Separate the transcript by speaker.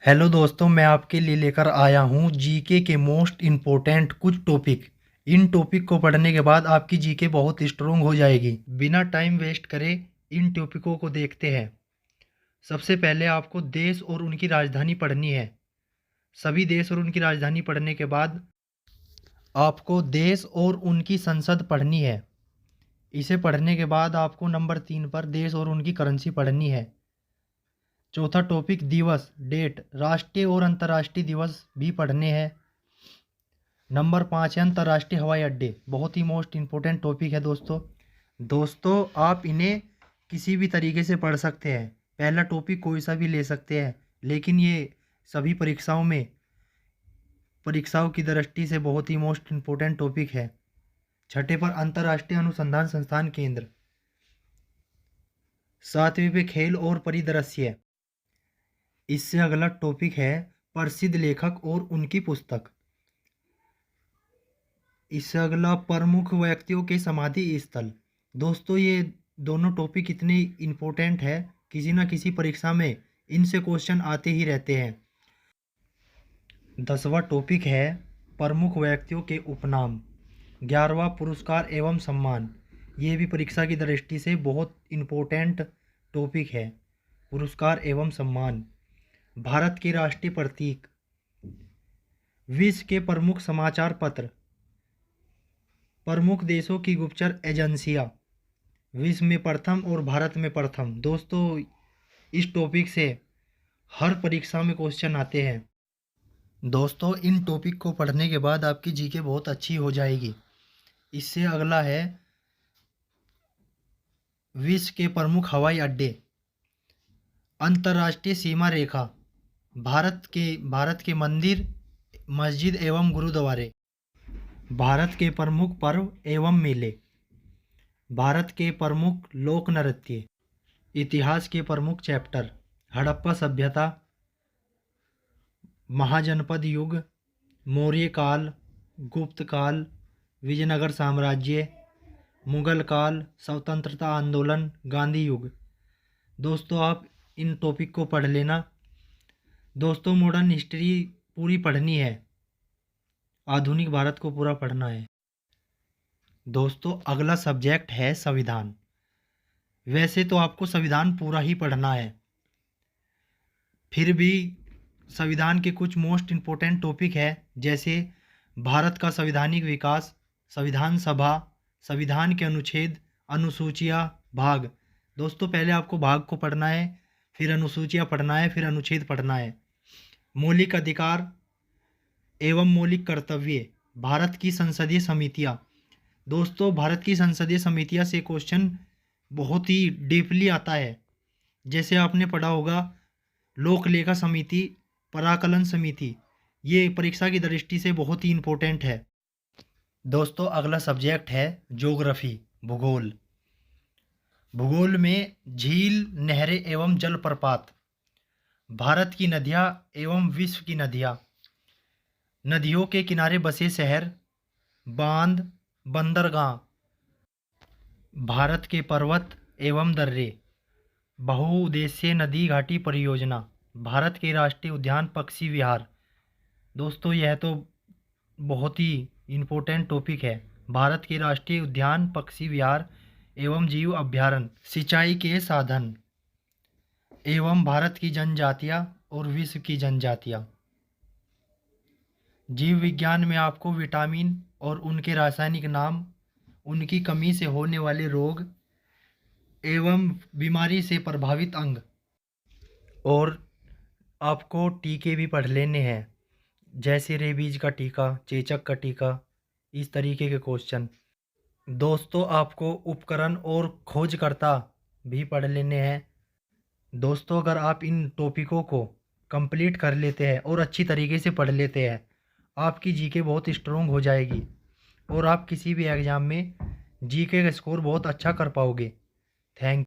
Speaker 1: Hello दोस्तों, मैं आपके लिए लेकर आया हूँ जीके के मोस्ट इम्पोर्टेंट कुछ टॉपिक। इन टॉपिक को पढ़ने के बाद आपकी जीके बहुत स्ट्रोंग हो जाएगी। बिना टाइम वेस्ट करे इन टॉपिकों को देखते हैं। सबसे पहले आपको देश और उनकी राजधानी पढ़नी है। सभी देश और उनकी राजधानी पढ़ने के बाद आपको देश और उनकी संसद पढ़नी है। इसे पढ़ने के बाद आपको नंबर 3 पर देश और उनकी करेंसी पढ़नी है। चौथा टॉपिक दिवस, डेट, राष्ट्रीय और अंतर्राष्ट्रीय दिवस भी पढ़ने हैं। नंबर 5 है अंतर्राष्ट्रीय हवाई अड्डे। बहुत ही मोस्ट इम्पोर्टेंट टॉपिक है दोस्तों आप इन्हें किसी भी तरीके से पढ़ सकते हैं। पहला टॉपिक कोई सा भी ले सकते हैं, लेकिन ये सभी परीक्षाओं की दृष्टि से बहुत ही मोस्ट इम्पोर्टेंट टॉपिक है। छठे पर अंतर्राष्ट्रीय अनुसंधान संस्थान केंद्र। सातवें पे खेल और परिदृश्य। इससे अगला टॉपिक है प्रसिद्ध लेखक और उनकी पुस्तक। इससे अगला प्रमुख व्यक्तियों के समाधि स्थल। दोस्तों ये दोनों टॉपिक इतने इम्पोर्टेंट है, किसी ना किसी परीक्षा में इनसे क्वेश्चन आते ही रहते हैं। 10वां टॉपिक है प्रमुख व्यक्तियों के उपनाम। 11वां पुरस्कार एवं सम्मान। ये भी परीक्षा की दृष्टि से बहुत इम्पोर्टेंट टॉपिक है, पुरस्कार एवं सम्मान। भारत के राष्ट्रीय प्रतीक। विश्व के प्रमुख समाचार पत्र। प्रमुख देशों की गुप्तचर एजेंसियां। विश्व में प्रथम और भारत में प्रथम। दोस्तों इस टॉपिक से हर परीक्षा में क्वेश्चन आते हैं। दोस्तों इन टॉपिक को पढ़ने के बाद आपकी जीके बहुत अच्छी हो जाएगी। इससे अगला है विश्व के प्रमुख हवाई अड्डे। अंतर्राष्ट्रीय सीमा रेखा। भारत के मंदिर, मस्जिद एवं गुरुद्वारे। भारत के प्रमुख पर्व एवं मेले। भारत के प्रमुख लोक नृत्य। इतिहास के प्रमुख चैप्टर। हड़प्पा सभ्यता, महाजनपद युग, मौर्य काल, गुप्त काल, विजयनगर साम्राज्य, मुगल काल, स्वतंत्रता आंदोलन, गांधी युग। दोस्तों आप इन टॉपिक को पढ़ लेना। दोस्तों मॉडर्न हिस्ट्री पूरी पढ़नी है, आधुनिक भारत को पूरा पढ़ना है। दोस्तों अगला सब्जेक्ट है संविधान। वैसे तो आपको संविधान पूरा ही पढ़ना है, फिर भी संविधान के कुछ मोस्ट इम्पोर्टेंट टॉपिक है, जैसे भारत का संवैधानिक विकास, संविधान सभा, संविधान के अनुच्छेद, अनुसूचियाँ, भाग। दोस्तों पहले आपको भाग को पढ़ना है, फिर अनुसूचियाँ पढ़ना है, फिर अनुच्छेद पढ़ना है। मौलिक अधिकार एवं मौलिक कर्तव्य। भारत की संसदीय समितियाँ। दोस्तों भारत की संसदीय समितियाँ से क्वेश्चन बहुत ही डीपली आता है। जैसे आपने पढ़ा होगा लोक लेखा समिति, पराकलन समिति, ये परीक्षा की दृष्टि से बहुत ही इम्पोर्टेंट है। दोस्तों अगला सब्जेक्ट है ज्योग्राफी, भूगोल। भूगोल में झील, नहरें एवं जलप्रपात। भारत की नदियाँ एवं विश्व की नदियाँ। नदियों के किनारे बसे शहर, बांध, बंदरगाह। भारत के पर्वत एवं दर्रे। बहुउद्देशीय नदी घाटी परियोजना। भारत के राष्ट्रीय उद्यान, पक्षी विहार। दोस्तों यह तो बहुत ही इम्पोर्टेंट टॉपिक है। भारत के राष्ट्रीय उद्यान, पक्षी विहार एवं जीव अभयारण्य। सिंचाई के साधन एवं भारत की जनजातियाँ और विश्व की जनजातियाँ। जीव विज्ञान में आपको विटामिन और उनके रासायनिक नाम, उनकी कमी से होने वाले रोग एवं बीमारी से प्रभावित अंग, और आपको टीके भी पढ़ लेने हैं, जैसे रेबीज का टीका, चेचक का टीका, इस तरीके के क्वेश्चन। दोस्तों आपको उपकरण और खोजकर्ता भी पढ़ लेने हैं। दोस्तों अगर आप इन टॉपिकों को कंप्लीट कर लेते हैं और अच्छी तरीके से पढ़ लेते हैं, आपकी जीके बहुत स्ट्रोंग हो जाएगी और आप किसी भी एग्ज़ाम में जीके का स्कोर बहुत अच्छा कर पाओगे। थैंक